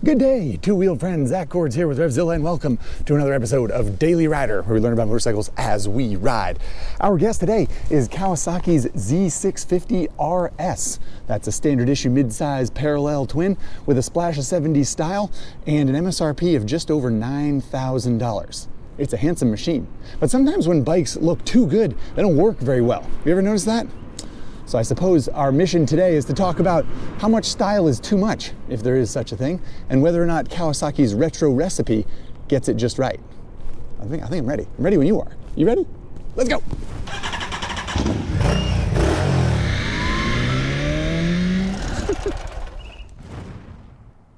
Good day, two-wheeled friends. Zack here with RevZilla, and welcome to another episode of Daily Rider, where we learn about motorcycles as we ride. Our guest today is Kawasaki's Z650RS. That's a standard issue mid-size parallel twin with a splash of 70s style and an MSRP of just over $9,000. It's a handsome machine, but sometimes when bikes look too good, they don't work very well. You ever notice that? So I suppose our mission today is to talk about how much style is too much, if there is such a thing, and whether or not Kawasaki's retro recipe gets it just right. I think I'm ready. I'm ready when you are. You ready? Let's go.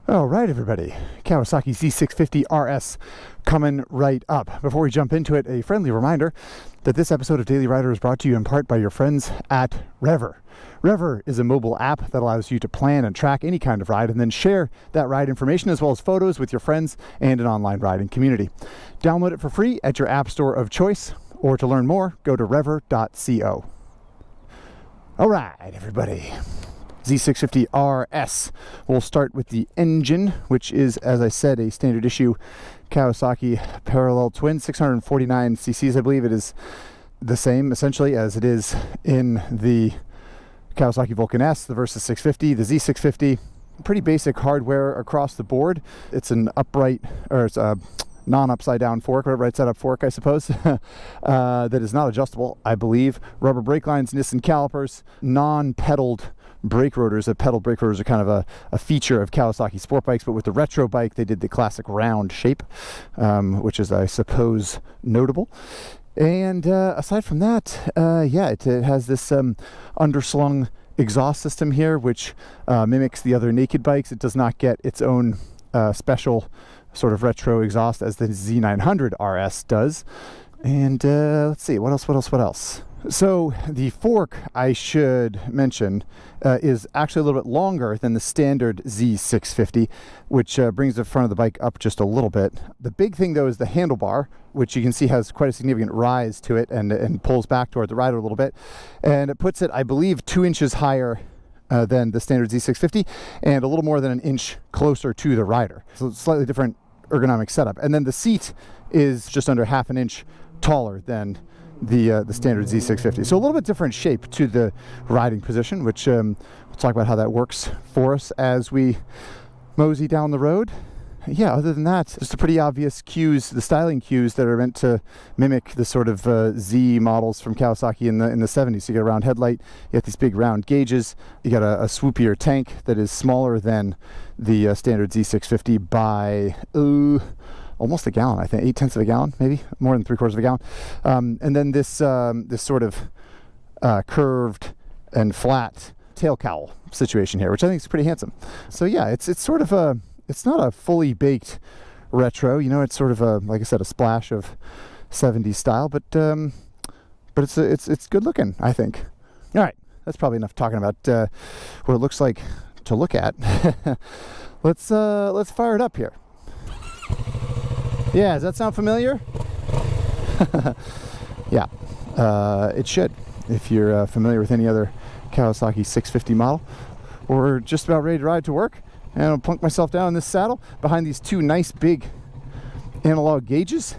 All right, everybody. Kawasaki Z650RS coming right up. Before we jump into it, a friendly reminder that this episode of Daily Rider is brought to you in part by your friends at REVER. REVER is a mobile app that allows you to plan and track any kind of ride and then share that ride information as well as photos with your friends and an online riding community. Download it for free at your app store of choice, or to learn more, go to rever.co. All right, everybody. Z650RS. We'll start with the engine, which is, as I said, a standard issue Kawasaki parallel twin, 649 cc's. I believe it is the same essentially as it is in the Kawasaki Vulcan S, the Versa 650, the Z650. Pretty basic hardware across the board. It's an upright, or it's a non-upside down fork, or right side up fork, I suppose, that is not adjustable, I believe. Rubber brake lines, Nissan calipers, non-pedaled brake rotors. Pedal brake rotors are kind of a feature of Kawasaki sport bikes, but with the retro bike they did the classic round shape, which is, I suppose, notable. And aside from that, it has this underslung exhaust system here, which mimics the other naked bikes. It does not get its own special sort of retro exhaust as the Z900RS does. And let's see, what else? So the fork, I should mention, is actually a little bit longer than the standard Z650, which brings the front of the bike up just a little bit. The big thing, though, is the handlebar, which you can see has quite a significant rise to it and pulls back toward the rider a little bit. And it puts it, I believe, 2 inches higher than the standard Z650 and a little more than an inch closer to the rider. So it's a slightly different ergonomic setup. And then the seat is just under half an inch taller than the standard Z650. So a little bit different shape to the riding position, which we'll talk about how that works for us as we mosey down the road. Yeah, other than that, just the pretty obvious cues, the styling cues that are meant to mimic the sort of Z models from Kawasaki in the 70s. So you got a round headlight, you got these big round gauges, you got a swoopier tank that is smaller than the standard Z650 by almost a gallon, I think, 0.8 of a gallon, maybe more than 3/4 of a gallon. And then this sort of curved and flat tail cowl situation here, which I think is pretty handsome. So yeah, it's sort of it's not a fully baked retro, you know. It's sort of like I said, a splash of 70s style, but it's good looking, I think. All right, that's probably enough talking about what it looks like to look at. Let's fire it up here. Yeah, does that sound familiar? Yeah, it should. If you're familiar with any other Kawasaki 650 model, or just about ready to ride to work, and I'll plunk myself down in this saddle behind these two nice big analog gauges,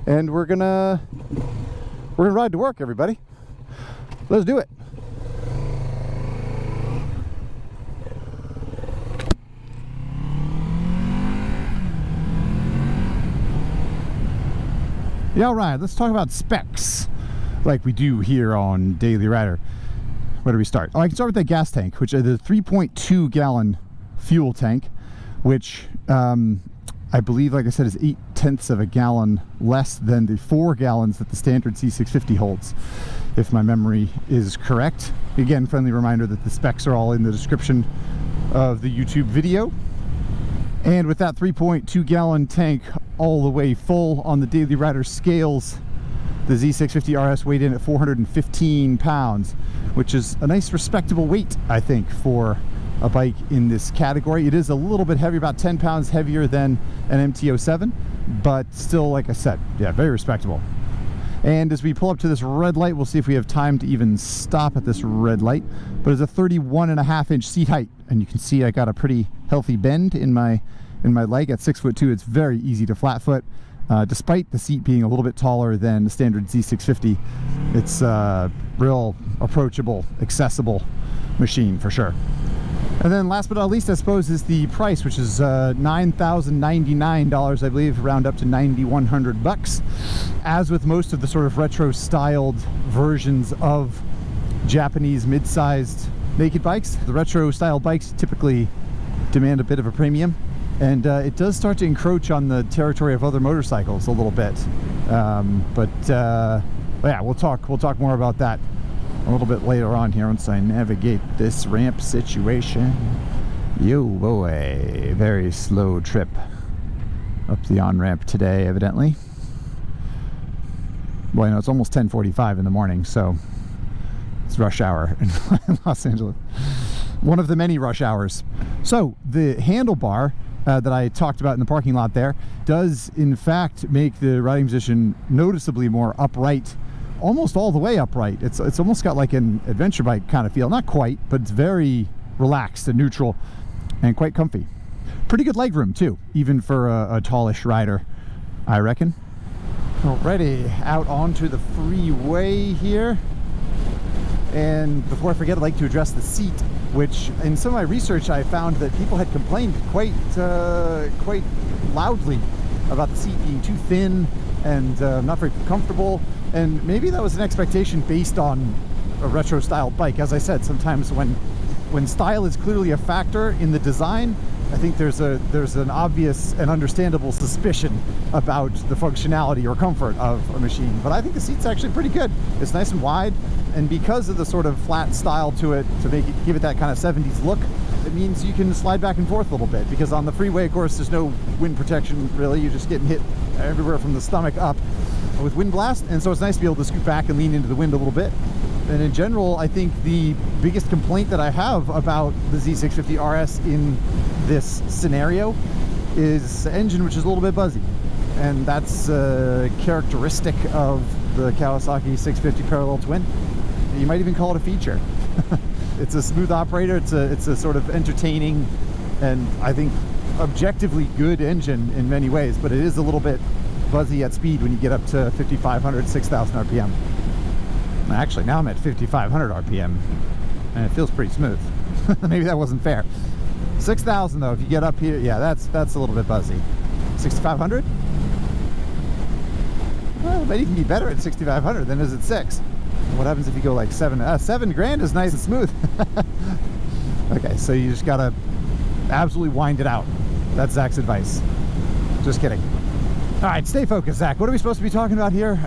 and we're gonna ride to work, everybody. Let's do it. Yeah, all right, let's talk about specs like we do here on Daily Rider. Where do we start? Oh, I can start with that gas tank, which is the 3.2 gallon fuel tank, which I believe, like I said, is 0.8 of a gallon less than the 4 gallons that the standard Z650 holds, if my memory is correct. Again, friendly reminder that the specs are all in the description of the YouTube video. And with that 3.2 gallon tank all the way full on the Daily Rider scales, the Z650RS weighed in at 415 pounds, which is a nice respectable weight, I think, for a bike in this category. It is a little bit heavier, about 10 pounds heavier than an MT-07, but still, like I said, yeah, very respectable. And as we pull up to this red light, we'll see if we have time to even stop at this red light. But it's a 31.5-inch seat height, and you can see I got a pretty healthy bend in my leg. At 6'2", it's very easy to flat foot. Despite the seat being a little bit taller than the standard Z650, it's a real approachable, accessible machine for sure. And then last but not least, I suppose, is the price, which is $9,099, I believe, round up to $9,100. As with most of the sort of retro-styled versions of Japanese mid-sized naked bikes, the retro-styled bikes typically demand a bit of a premium. And it does start to encroach on the territory of other motorcycles a little bit. But yeah, we'll talk more about that a little bit later on here once I navigate this ramp situation. Yo boy, very slow trip up the on-ramp today, evidently. Well, you know, it's almost 10:45 in the morning, so it's rush hour in Los Angeles. One of the many rush hours. So the handlebar that I talked about in the parking lot there does in fact make the riding position noticeably more upright, almost all the way upright. It's almost got like an adventure bike kind of feel. Not quite, but it's very relaxed and neutral and quite comfy. Pretty good legroom too, even for a tallish rider, I reckon. Alrighty, out onto the freeway here. And before I forget, I'd like to address the seat, which in some of my research I found that people had complained quite loudly about the seat being too thin and not very comfortable. And maybe that was an expectation based on a retro style bike. As I said, sometimes when style is clearly a factor in the design, I think there's an obvious and understandable suspicion about the functionality or comfort of a machine. But I think the seat's actually pretty good. It's nice and wide, and because of the sort of flat style to it, to give it that kind of 70s look, it means you can slide back and forth a little bit. Because on the freeway, of course, there's no wind protection really. You're just getting hit everywhere from the stomach up with wind blast, and so it's nice to be able to scoot back and lean into the wind a little bit. And in general, I think the biggest complaint that I have about the Z650RS in this scenario is the engine, which is a little bit buzzy. And that's characteristic of the Kawasaki 650 parallel twin. You might even call it a feature. It's a smooth operator. It's a sort of entertaining and I think objectively good engine in many ways, but it is a little bit buzzy at speed when you get up to 5,500, 6,000 RPM. Actually, now I'm at 5,500 RPM, and it feels pretty smooth. Maybe that wasn't fair. 6,000 though, if you get up here, yeah, that's a little bit buzzy. 6,500? Well, it might even be better at 6,500 than it is at 6. What happens if you go like 7 grand is nice and smooth. Okay, so you just gotta absolutely wind it out. That's Zach's advice. Just kidding. All right, stay focused, Zach. What are we supposed to be talking about here?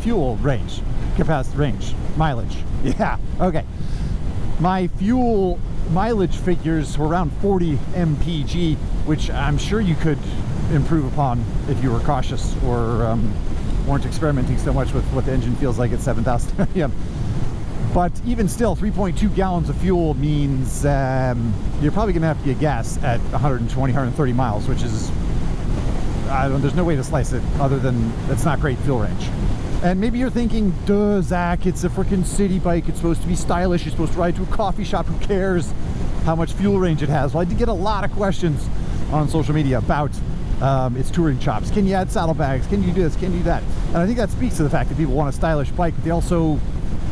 Fuel range, capacity range, mileage. Yeah, okay. My fuel mileage figures were around 40 mpg, which I'm sure you could improve upon if you were cautious or weren't experimenting so much with what the engine feels like at 7,000 RPM. But even still, 3.2 gallons of fuel means you're probably gonna have to get gas at 120, 130 miles, which is, there's no way to slice it other than it's not great fuel range. And maybe you're thinking, duh, Zach, it's a freaking city bike. It's supposed to be stylish. You're supposed to ride to a coffee shop. Who cares how much fuel range it has? Well, I did get a lot of questions on social media about its touring chops. Can you add saddlebags? Can you do this? Can you do that? And I think that speaks to the fact that people want a stylish bike, but they also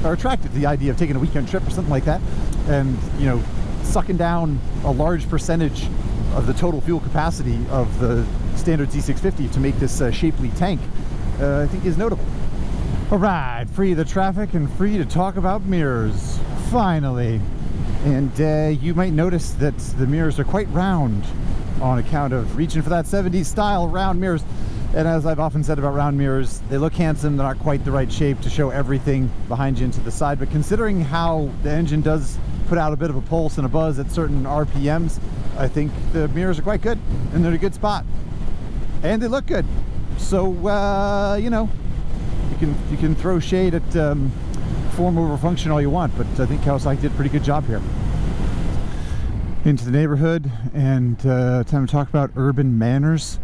are attracted to the idea of taking a weekend trip or something like that. And, you know, sucking down a large percentage of the total fuel capacity of the standard Z650 to make this shapely tank, I think is notable. All right, free of the traffic and free to talk about mirrors, finally. And you might notice that the mirrors are quite round on account of reaching for that 70s style round mirrors. And as I've often said about round mirrors, they look handsome. They're not quite the right shape to show everything behind you and to the side. But considering how the engine does put out a bit of a pulse and a buzz at certain RPMs, I think the mirrors are quite good and they're in a good spot. And they look good. So, you know, you can throw shade at form over function all you want, but I think Kawasaki did a pretty good job here. Into the neighborhood, and time to talk about urban manners.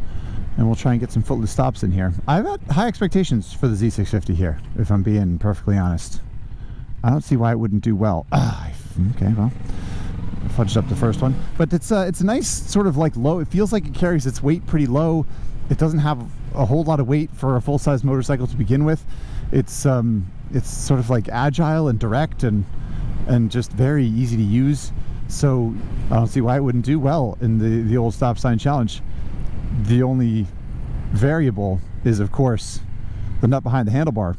and we'll try and get some footless stops in here. I've got high expectations for the Z650 here, if I'm being perfectly honest. I don't see why it wouldn't do well. Okay, well, I fudged up the first one, but it's a nice sort of like low. It feels like it carries its weight pretty low. It doesn't have a whole lot of weight for a full-size motorcycle to begin with. It's sort of like agile and direct and just very easy to use. So I don't see why it wouldn't do well in the old stop sign challenge. The only variable is, of course, the nut behind the handlebar.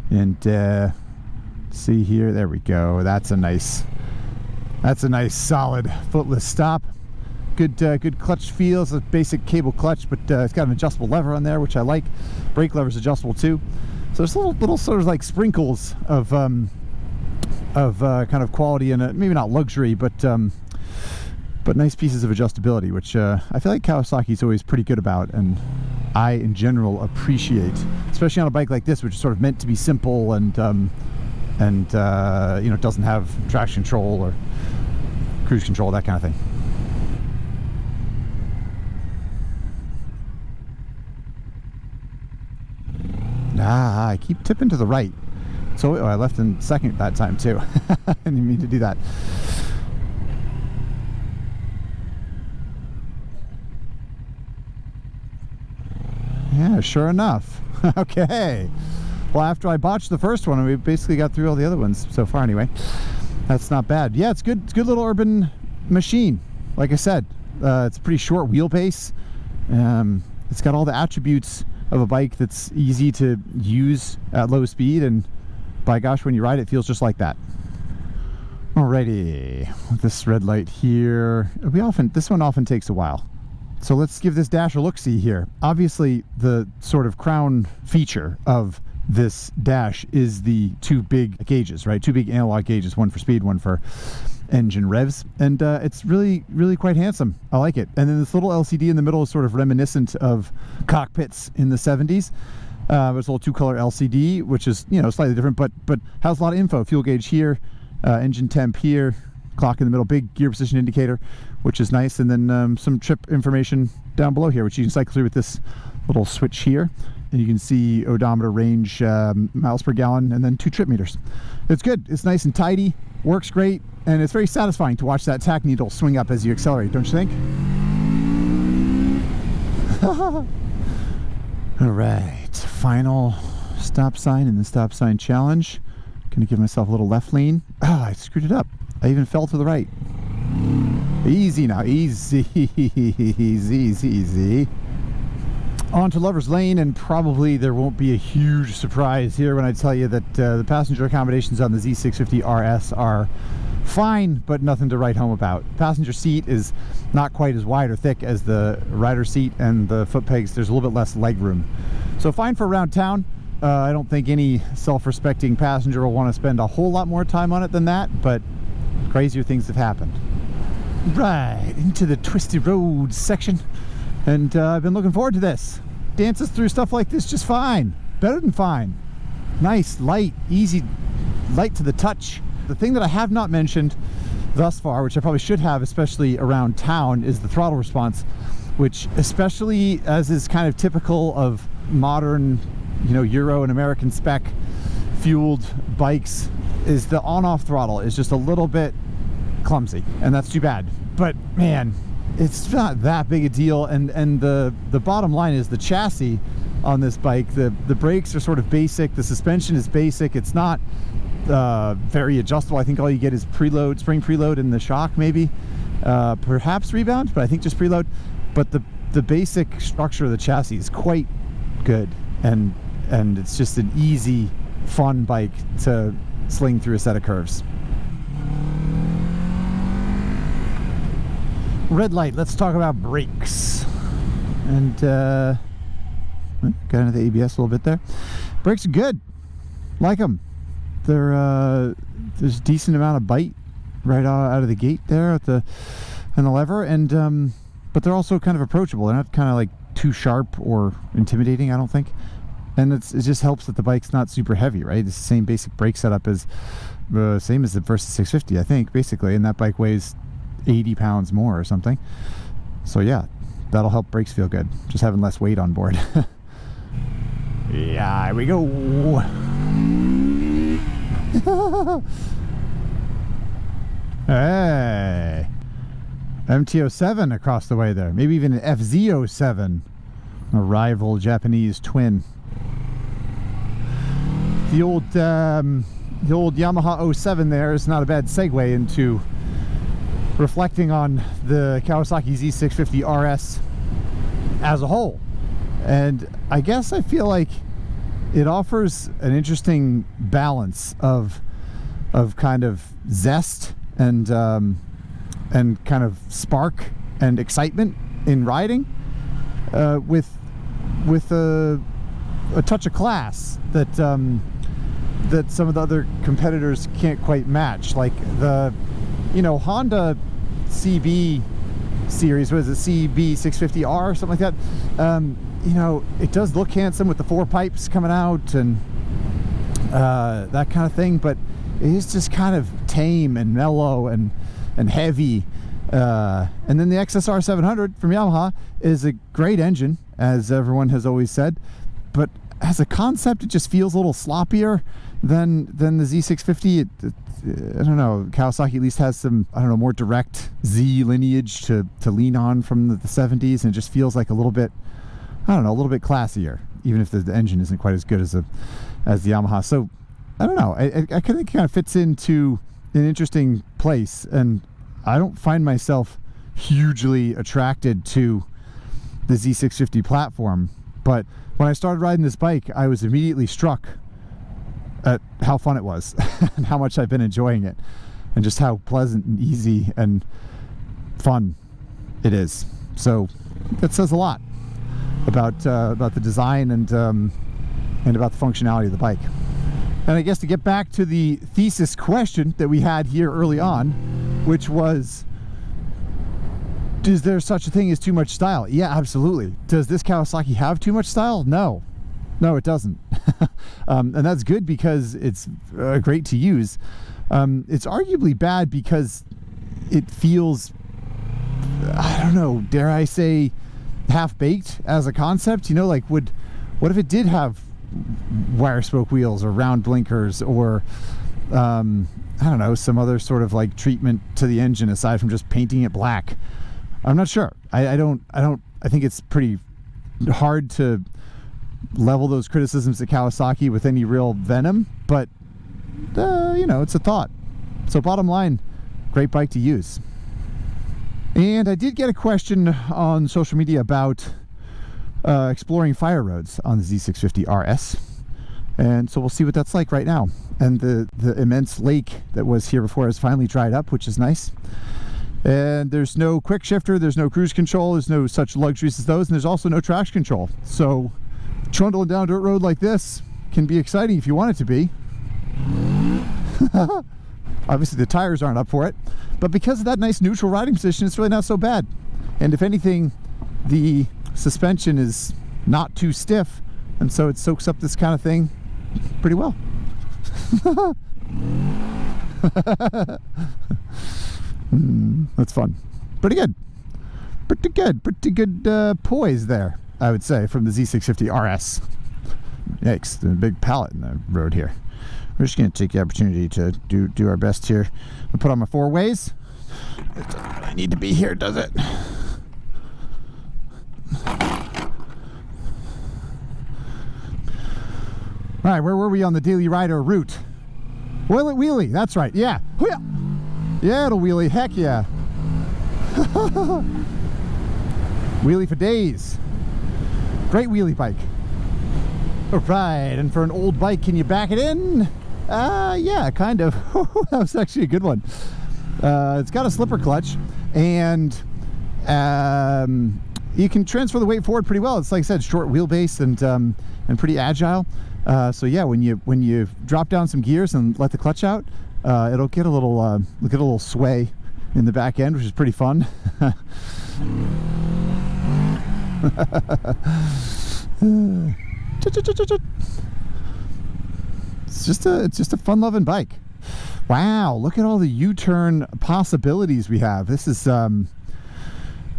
And see here, there we go. That's a nice solid footless stop. Good clutch feel. It's a basic cable clutch, but it's got an adjustable lever on there, which I like. Brake lever's adjustable too. So there's little sort of like sprinkles of kind of quality and maybe not luxury, but nice pieces of adjustability, which I feel like Kawasaki's always pretty good about, and I in general appreciate, especially on a bike like this, which is sort of meant to be simple and you know, doesn't have traction control or cruise control, that kind of thing. I keep tipping to the right. So I left in second that time too. I didn't mean to do that. Yeah, sure enough. Okay. Well, after I botched the first one, we basically got through all the other ones so far anyway. That's not bad. Yeah, it's good. It's a good little urban machine. Like I said, it's a pretty short wheelbase. It's got all the attributes of a bike that's easy to use at low speed, and by gosh, when you ride it, feels just like that. Alrighty, this red light here, this one often takes a while. So let's give this dash a look-see here. Obviously, the sort of crown feature of this dash is the two big gauges, right? Two big analog gauges, one for speed, one for engine revs, and it's really quite handsome. I like it. And then this little LCD in the middle is sort of reminiscent of cockpits in the 70s. It's a little two-color LCD, which is, you know, slightly different, but has a lot of info. Fuel gauge here, engine temp here, clock in the middle, big gear position indicator, which is nice, and then some trip information down below here, which you can cycle through with this little switch here. And you can see odometer, range, miles per gallon, and then 2 trip meters. It's good. It's nice and tidy, works great, and it's very satisfying to watch that tack needle swing up as you accelerate, don't you think? All right, final stop sign in the stop sign challenge. Gonna give myself a little left lean. I screwed it up. I even fell to the right. Easy now, easy, easy. On to Lover's Lane, and probably there won't be a huge surprise here when I tell you that the passenger accommodations on the Z650RS are fine, but nothing to write home about. Passenger seat is not quite as wide or thick as the rider seat, and the foot pegs, there's a little bit less leg room. So fine for around town. I don't think any self-respecting passenger will want to spend a whole lot more time on it than that, but crazier things have happened. Right, into the twisty roads section. And I've been looking forward to this. Dances through stuff like this just fine. Better than fine. Nice, light, easy, light to the touch. The thing that I have not mentioned thus far, which I probably should have, especially around town, is the throttle response, which, especially as is kind of typical of modern, you know, Euro and American spec fueled bikes, is the on-off throttle is just a little bit clumsy, and that's too bad. But man, it's not that big a deal, and the bottom line is the chassis on this bike, the brakes are sort of basic, the suspension is basic, it's not very adjustable. I think all you get is preload, spring preload, and the shock maybe, perhaps rebound, but I think just preload. But the basic structure of the chassis is quite good, and it's just an easy, fun bike to sling through a set of curves. Red light, let's talk about brakes. And got into the ABS a little bit there. Brakes are good. Like them. They're there's a decent amount of bite right out of the gate there at the lever, and but they're also kind of approachable. They're not kind of like too sharp or intimidating, I don't think. And it just helps that the bike's not super heavy, right? It's the same basic brake setup as same as the Versa 650, I think, basically, and that bike weighs 80 pounds more or something. So yeah, that'll help brakes feel good, just having less weight on board. Yeah, here we go. Hey, MT-07 across the way there. Maybe even an FZ-07, a rival Japanese twin. The old Yamaha 07 there is not a bad segue into reflecting on the Kawasaki Z650RS as a whole. And I guess I feel like it offers an interesting balance of kind of zest and kind of spark and excitement in riding, with a touch of class that some of the other competitors can't quite match. Like the Honda CB series, what is it, CB 650R, something like that. It does look handsome with the 4 pipes coming out and that kind of thing, but it is just kind of tame and mellow and heavy. And then the XSR 700 from Yamaha is a great engine, as everyone has always said, but as a concept, it just feels a little sloppier than the Z650. I don't know, Kawasaki at least has some, I don't know, more direct Z lineage to lean on from the 70s, and it just feels like a little bit, I don't know, a little bit classier, even if the engine isn't quite as good as the Yamaha. So I don't know, I think it kind of fits into an interesting place, and I don't find myself hugely attracted to the Z650 platform, but when I started riding this bike, I was immediately struck at how fun it was and how much I've been enjoying it, and just how pleasant and easy and fun it is. So that says a lot about the design and about the functionality of the bike. And I guess to get back to the thesis question that we had here early on, which was, is there such a thing as too much style? Yeah, absolutely. Does this Kawasaki have too much style? No, it doesn't. And that's good because it's great to use. It's arguably bad because it feels, I don't know, dare I say, half-baked as a concept. Like, what if it did have wire spoke wheels or round blinkers, or I don't know, some other sort of like treatment to the engine aside from just painting it black? I'm not sure. I think it's pretty hard to level those criticisms at Kawasaki with any real venom, but it's a thought. So bottom line, great bike to use. And I did get a question on social media about exploring fire roads on the Z650RS, and so we'll see what that's like right now. And the immense lake that was here before has finally dried up, which is nice. And there's no quick shifter, there's no cruise control, there's no such luxuries as those, and there's also no traction control. So trundling down a dirt road like this can be exciting if you want it to be. Obviously the tires aren't up for it, but because of that nice neutral riding position, it's really not so bad. And if anything, the suspension is not too stiff, and so it soaks up this kind of thing pretty well. That's fun. Pretty good poise there, I would say, from the Z650RS. Yikes, there's a big pallet in the road here. We're just going to take the opportunity to do our best here. I'll put on my 4-ways. It doesn't really need to be here, does it? All right, where were we on the Daily Rider route? Will it wheelie? That's right, yeah. Yeah, it'll wheelie, heck yeah. Wheelie for days. Great wheelie bike. All right, and for an old bike, can you back it in? Yeah, kind of. That was actually a good one. It's got a slipper clutch, and you can transfer the weight forward pretty well. It's, like I said, short wheelbase and pretty agile. So yeah, when you drop down some gears and let the clutch out, it'll get a little sway in the back end, which is pretty fun. It's just a fun-loving bike. Wow, look at all the U-turn possibilities we have. This is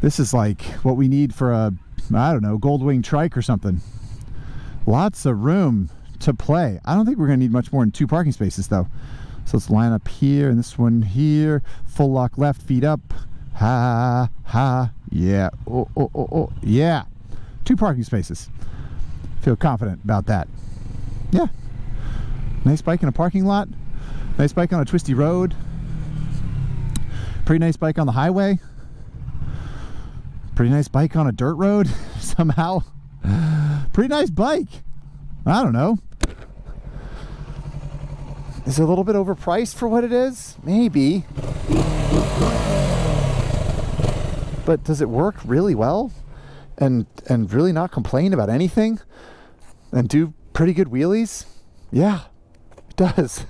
This is like what we need for a, I don't know, Goldwing trike or something. Lots of room to play. I don't think we're going to need much more than 2 parking spaces though. So let's line up here and this one here. Full lock left, feet up. Ha, ha, yeah. Oh, oh, oh, oh, yeah. 2 parking spaces. Feel confident about that. Yeah. Nice bike in a parking lot. Nice bike on a twisty road. Pretty nice bike on the highway. Pretty nice bike on a dirt road somehow. Pretty nice bike. I don't know. Is it a little bit overpriced for what it is? Maybe. But does it work really well? And really not complain about anything? And do pretty good wheelies? Yeah, it does.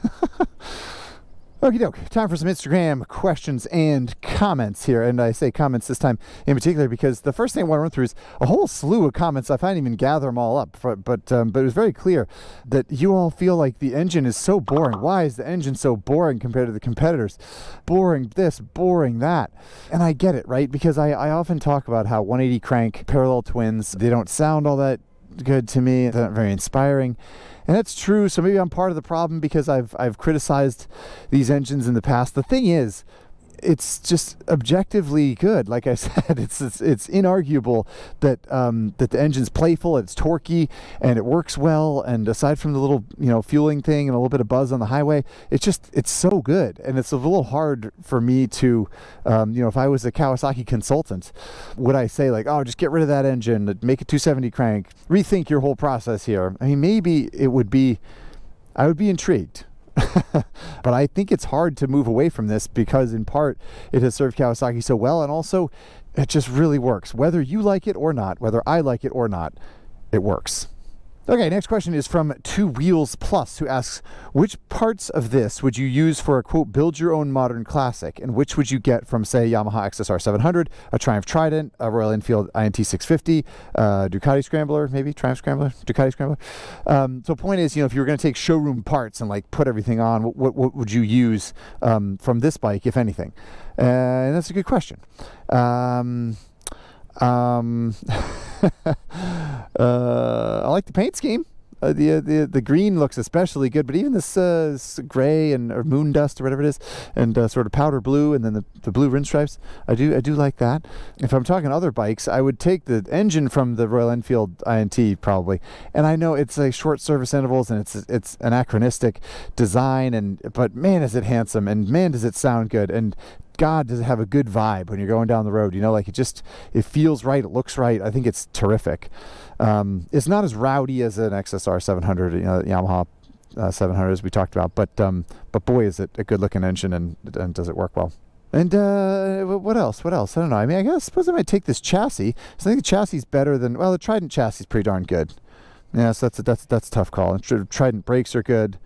Okie doke, time for some Instagram questions and comments here. And I say comments this time in particular because the first thing I want to run through is a whole slew of comments. I can't even gather them all up, but it was very clear that you all feel like the engine is so boring. Why is the engine so boring compared to the competitors? Boring this, boring that. And I get it, right? Because I often talk about how 180 crank parallel twins, they don't sound all that good to me. They're not very inspiring. And that's true. So maybe I'm part of the problem because I've criticized these engines in the past. The thing is, it's just objectively good. Like I said, it's inarguable that that the engine's playful, it's torquey, and it works well. And aside from the little fueling thing and a little bit of buzz on the highway, it's so good. And it's a little hard for me to if I was a Kawasaki consultant, would I say like, oh, just get rid of that engine, make it 270 crank, rethink your whole process here? I mean, maybe I would be intrigued. But I think it's hard to move away from this because in part it has served Kawasaki so well, and also it just really works. Whether you like it or not, whether I like it or not, it works. Okay, next question is from 2 Wheels Plus, who asks, which parts of this would you use for a, quote, build your own modern classic, and which would you get from, say, Yamaha XSR 700, a Triumph Trident, a Royal Enfield INT 650, Ducati Scrambler, maybe Triumph Scrambler, Ducati Scrambler. So point is, if you were going to take showroom parts and like put everything on, what would you use from this bike, if anything? And that's a good question. I like the paint scheme. The green looks especially good, but even this gray or moon dust or whatever it is, and sort of powder blue, and then the blue rim stripes, I do like that. If I'm talking other bikes, I would take the engine from the Royal Enfield INT probably. And I know it's like short service intervals and it's anachronistic design, but man is it handsome, and man does it sound good, and God, does it have a good vibe when you're going down the road? Like it feels right, it looks right. I think it's terrific. It's not as rowdy as an XSR 700, Yamaha 700 as we talked about, but boy, is it a good-looking engine, and does it work well. And what else? I don't know. I mean, I suppose I might take this chassis. So I think the chassis is better than, the Trident chassis is pretty darn good. Yeah, so that's a tough call. And Trident brakes are good.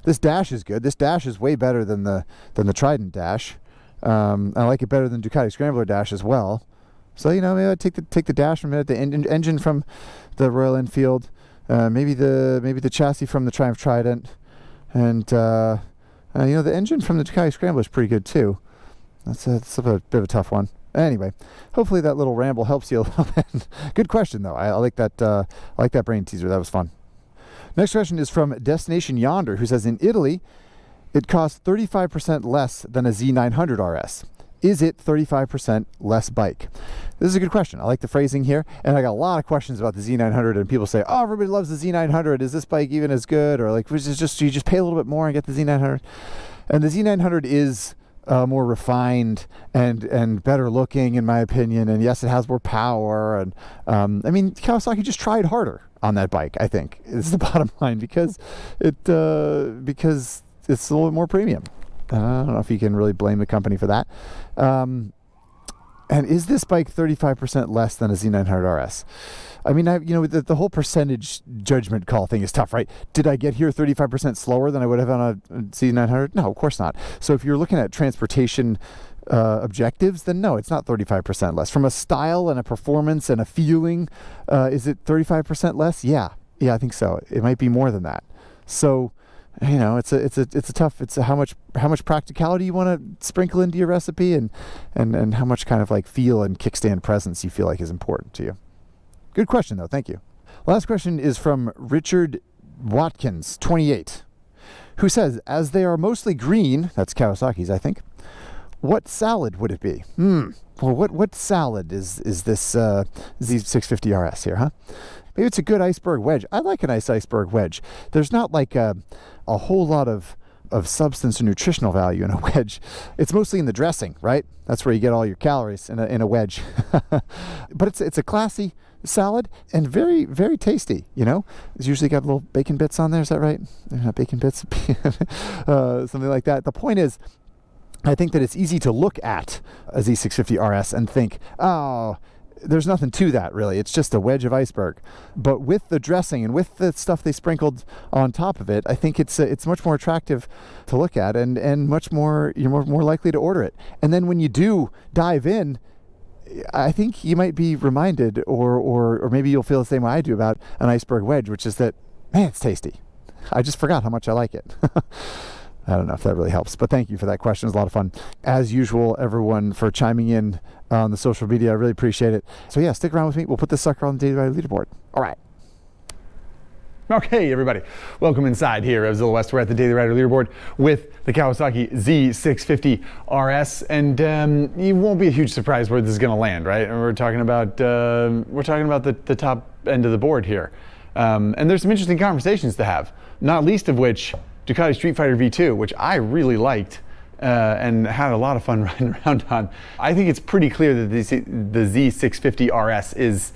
This dash is good. This dash is way better than the Trident dash. I like it better than Ducati Scrambler dash as well. So maybe I'd take the dash from it, the engine from the Royal Enfield, maybe the chassis from the Triumph Trident, and the engine from the Ducati Scrambler is pretty good too. That's a bit of a tough one. Anyway, hopefully that little ramble helps you a little bit. Good question though. I like that. I like that brain teaser. That was fun. Next question is from Destination Yonder, who says, in Italy, it costs 35% less than a Z900 RS. Is it 35% less bike? This is a good question. I like the phrasing here, and I got a lot of questions about the Z900, and people say, oh, everybody loves the Z900. Is this bike even as good? Or like, you just pay a little bit more and get the Z900? And the Z900 is more refined and better looking, in my opinion. And yes, it has more power. And Kawasaki just tried harder on that bike, I think, is the bottom line, because it's a little bit more premium. I don't know if you can really blame the company for that. And is this bike 35% less than a Z900 RS? I mean, the whole percentage judgment call thing is tough, right? Did I get here 35% slower than I would have on a Z900? No, of course not. So if you're looking at transportation objectives, then no, it's not 35% less. From a style and a performance and a feeling, is it 35% less? Yeah, I think so. It might be more than that. So you know, it's a tough, how much practicality you want to sprinkle into your recipe, and how much kind of like feel and kickstand presence you feel like is important to you. Good question though, thank you. Last question is from Richard Watkins, 28, who says, as they are mostly green, that's Kawasaki's, I think, what salad would it be? Well, what salad is this Z650RS here, huh? Maybe it's a good iceberg wedge. I like a nice iceberg wedge. There's not like a whole lot of substance or nutritional value in a wedge. It's mostly in the dressing, right? That's where you get all your calories in a wedge. But it's a classy salad and very, very tasty, you know? It's usually got little bacon bits on there, is that right? They're not bacon bits? Something like that. The point is, I think that it's easy to look at a Z650RS and think, oh, there's nothing to that really. It's just a wedge of iceberg. But with the dressing and with the stuff they sprinkled on top of it, I think it's much more attractive to look at, and much more, you're more likely to order it. And then when you do dive in, I think you might be reminded, or maybe you'll feel the same way I do about an iceberg wedge, which is that, man, it's tasty. I just forgot how much I like it. I don't know if that really helps, but thank you for that question. It was a lot of fun. As usual, everyone, for chiming in on the social media. I really appreciate it. So yeah, stick around with me. We'll put this sucker on the Daily Rider leaderboard. All right. Okay, everybody, welcome inside here, RevZilla West. We're at the Daily Rider leaderboard with the Kawasaki Z650RS, and it won't be a huge surprise where this is going to land, right? And we're talking about the top end of the board here, and there's some interesting conversations to have. Not least of which, Ducati Street Fighter V2, which I really liked and had a lot of fun riding around on. I think it's pretty clear that the Z650RS is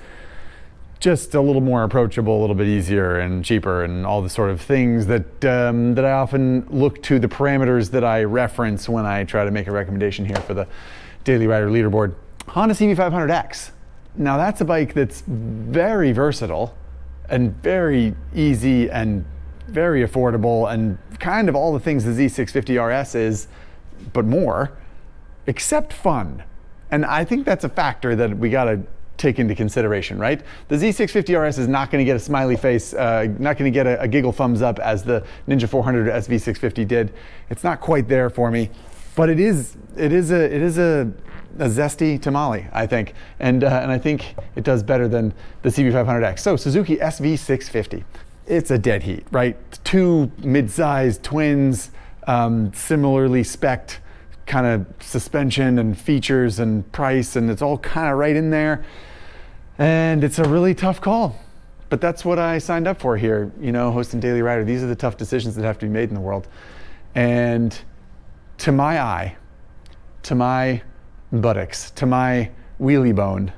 just a little more approachable, a little bit easier and cheaper, and all the sort of things that that I often look to, the parameters that I reference when I try to make a recommendation here for the Daily Rider leaderboard. Honda CB500X. Now that's a bike that's very versatile and very easy and very affordable, and kind of all the things the Z650RS is, but more, except fun. And I think that's a factor that we gotta take into consideration, right? The Z650RS is not gonna get a smiley face, not gonna get a giggle thumbs up as the Ninja 400 SV650 did. It's not quite there for me, but it is a zesty tamale, I think. And I think it does better than the CB500X. So Suzuki SV650. It's a dead heat, right? Two mid-sized twins, similarly spec'd kind of suspension and features and price, and it's all kind of right in there. And it's a really tough call, but that's what I signed up for here, you know, hosting Daily Rider. These are the tough decisions that have to be made in the world. And to my eye, to my buttocks, to my wheelie bone,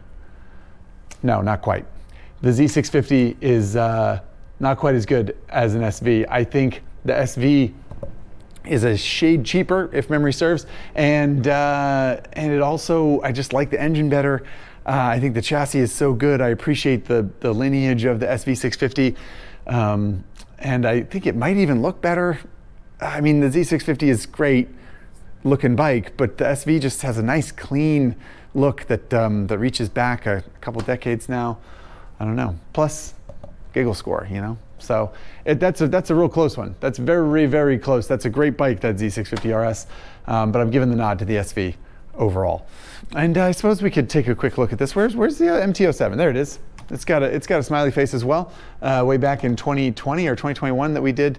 no, not quite. The Z650 is not quite as good as an SV. I think the SV is a shade cheaper, if memory serves, and it also, I just like the engine better. I think the chassis is so good. I appreciate the lineage of the SV650, and I think it might even look better. I mean, the Z650 is great looking bike, but the SV just has a nice clean look that reaches back a couple decades now. I don't know. Plus, giggle score, you know. So that's a real close one. That's very, very close. That's a great bike, that Z650RS, but I'm giving the nod to the SV overall. And I suppose we could take a quick look at this. Where's the MT-07? There it is. It's got a smiley face as well. Way back in 2020 or 2021 that we did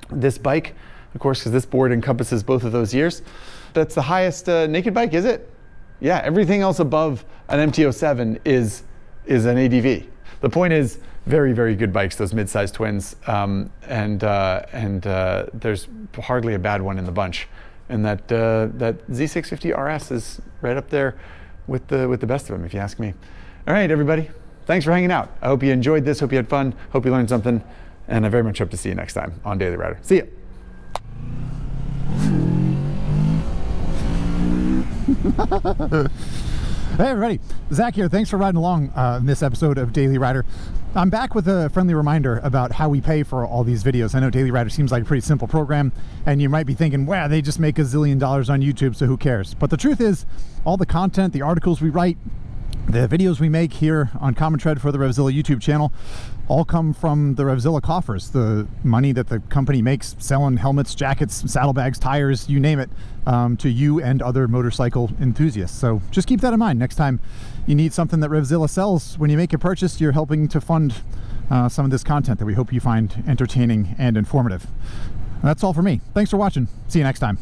this bike, of course, because this board encompasses both of those years. That's the highest naked bike, is it? Yeah, everything else above an MT-07 is an ADV. The point is, very, very good bikes, those mid-sized twins, and there's hardly a bad one in the bunch. And that Z650RS is right up there with the best of them, if you ask me. All right, everybody, thanks for hanging out. I hope you enjoyed this. Hope you had fun. Hope you learned something. And I very much hope to see you next time on Daily Rider. See ya. Hey everybody, Zach here. Thanks for riding along in this episode of Daily Rider. I'm back with a friendly reminder about how we pay for all these videos. I know Daily Rider seems like a pretty simple program, and you might be thinking, wow, they just make $1 zillion on YouTube, so who cares? But the truth is, all the content, the articles we write, the videos we make here on Common Tread for the RevZilla YouTube channel, all come from the RevZilla coffers, the money that the company makes selling helmets, jackets, saddlebags, tires, you name it, to you and other motorcycle enthusiasts. So just keep that in mind. Next time you need something that RevZilla sells, when you make a purchase, you're helping to fund some of this content that we hope you find entertaining and informative. That's all for me. Thanks for watching. See you next time.